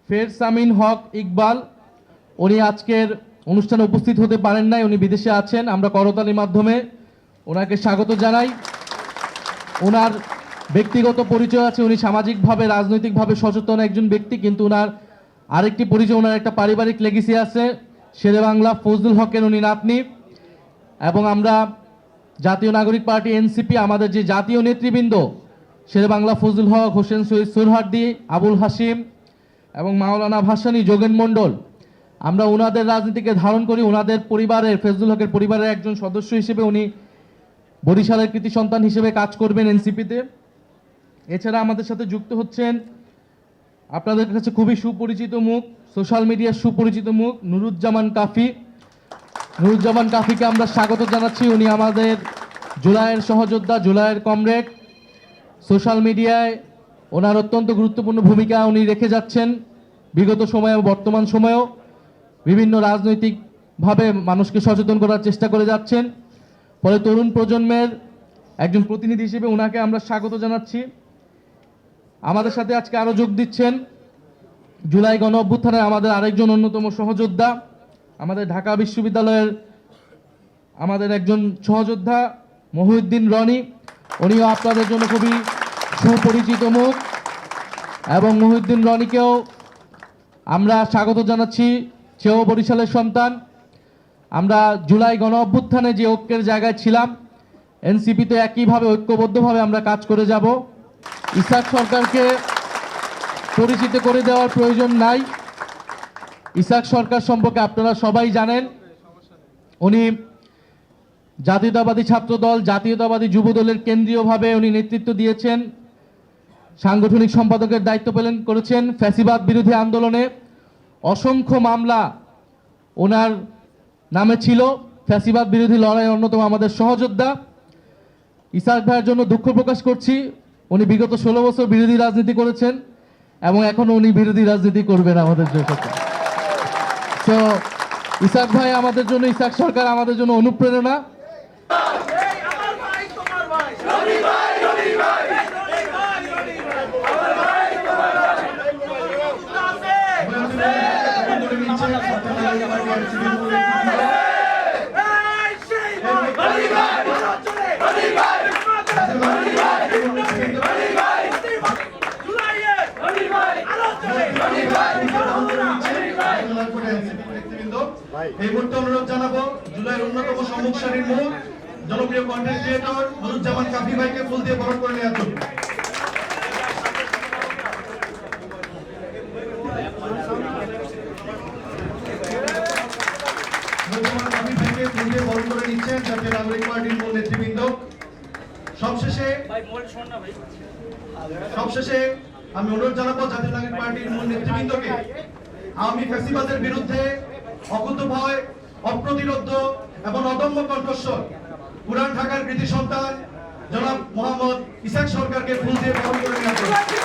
ফেরসামিন হক ইকবাল, উনি আজকের অনুষ্ঠানে উপস্থিত হতে পারেন নাই, উনি বিদেশে আছেন। আমরা করতালির মাধ্যমে ওনাকে স্বাগত জানাই। ওনার ব্যক্তিগত পরিচয় আছে, উনি সামাজিকভাবে রাজনৈতিকভাবে সচেতন একজন ব্যক্তি, কিন্তু ওনার আরেকটি পরিচয়, ওনার একটা পারিবারিক লেগেসি আছে। শেরেবাংলা ফজলুল হকের উনি নাতনি। এবং আমরা জাতীয় নাগরিক পার্টি এনসিপি, আমাদের যে জাতীয় নেতৃবৃন্দ শেরেবাংলা ফজলুল হক, হোসেন শহীদ সুরহার্দি, আবুল হাসিম এবং মাওলানা ভাসানী, যোগেন মণ্ডল, আমরা ওনাদের রাজনীতিকে ধারণ করি। ওনাদের পরিবারের, ফজলুল হকের পরিবারের একজন সদস্য হিসেবে উনি বরিশালের কৃতি সন্তান হিসেবে কাজ করবেন এনসিপিতে। এছাড়া আমাদের সাথে যুক্ত হচ্ছেন আপনাদের কাছে খুবই সুপরিচিত মুখ, সোশ্যাল মিডিয়ার সুপরিচিত মুখ, নুরুজ্জামান কাফি। নুরুজ্জামান কাফিকে আমরা স্বাগত জানাচ্ছি। উনি আমাদের জুলাইয়ের সহযোদ্ধা, জুলাইয়ের কমরেড। সোশ্যাল মিডিয়ায় ওনার অত্যন্ত গুরুত্বপূর্ণ ভূমিকা উনি রেখে যাচ্ছেন বিগত সময়ে, বর্তমান সময়েও বিভিন্ন রাজনৈতিকভাবে মানুষকে সচেতন করার চেষ্টা করে যাচ্ছেন। ফলে তরুণ প্রজন্মের একজন প্রতিনিধি হিসেবে ওনাকে আমরা স্বাগত জানাচ্ছি। আমাদের সাথে আজকে আরও যোগ দিচ্ছেন জুলাই গণ অভ্যুত্থানের আমাদের আরেকজন অন্যতম সহযোদ্ধা, আমাদের ঢাকা বিশ্ববিদ্যালয়ের আমাদের একজন সহযোদ্ধা মহিউদ্দিন রনি। উনিও আপনাদের জন্য খুবই সুপরিচিত মুখ, এবং মহিউদ্দিন রনিকেও আমরা স্বাগত জানাচ্ছি। সেও বরিশালের সন্তান। আমরা জুলাই গণ অভ্যুত্থানে যে ঐক্যের জায়গায় ছিলাম, এনসিপিতে একইভাবে ঐক্যবদ্ধভাবে আমরা কাজ করে যাব। ইসাক সরকারকে পরিচিত করে দেওয়ার প্রয়োজন নাই। ইসাক সরকার সম্পর্কে আপনারা সবাই জানেন। উনি জাতীয়তাবাদী ছাত্রদল, জাতীয়তাবাদী যুবদলের কেন্দ্রীয়ভাবে উনি নেতৃত্ব দিয়েছেন, সাংগঠনিক সম্পাদকের দায়িত্ব পালন করেছেন। ফ্যাসিবাদ বিরোধী আন্দোলনে অসংখ্য মামলা ওনার নামে ছিল। ফ্যাসিবাদ বিরোধী লড়াই অন্যতম আমাদের সহযোদ্ধা। ইসাক ভাইয়ের জন্য দুঃখ প্রকাশ করছি। উনি বিগত 16 বছর বিরোধী রাজনীতি করেছেন এবং এখনো উনি বিরোধী রাজনীতি করবেন আমাদের জন্য। তো ইসাক ভাই আমাদের জন্য, ইসাক সরকার আমাদের জন্য অনুপ্রেরণা। এই মুহূর্তে অনুরোধ জানাবো জুলাইয়ের অন্যতম সম্মুখ সারির মুখ, জনপ্রিয় কন্টেন্ট ক্রিয়েটর নুরুজ্জামান কাফি ভাইকে ফুল দিয়ে বরণ করে নেওয়ার জন্য। নুরুজ্জামান কাফি ভাইকে ফুল দিয়ে বরণ করে নিচ্ছেন জাতীয় নাগরিক পার্টির মূল নেতৃবৃন্দ। সবশেষে আমি অনুরোধ জানাবো জাতীয় নাগরিক পার্টির মূল নেতৃবৃন্দকে আওয়ামী ফ্যাসিবাদের বিরুদ্ধে অকুতোভয়, অপ্রতিরোধ্য এবং অদম্য কণ্ঠস্বর পুরান ঢাকার কৃতি সন্তান জনাব মোহাম্মদ ইসাক সরকারকে ফুল দিয়ে বরণ করে নেওয়া।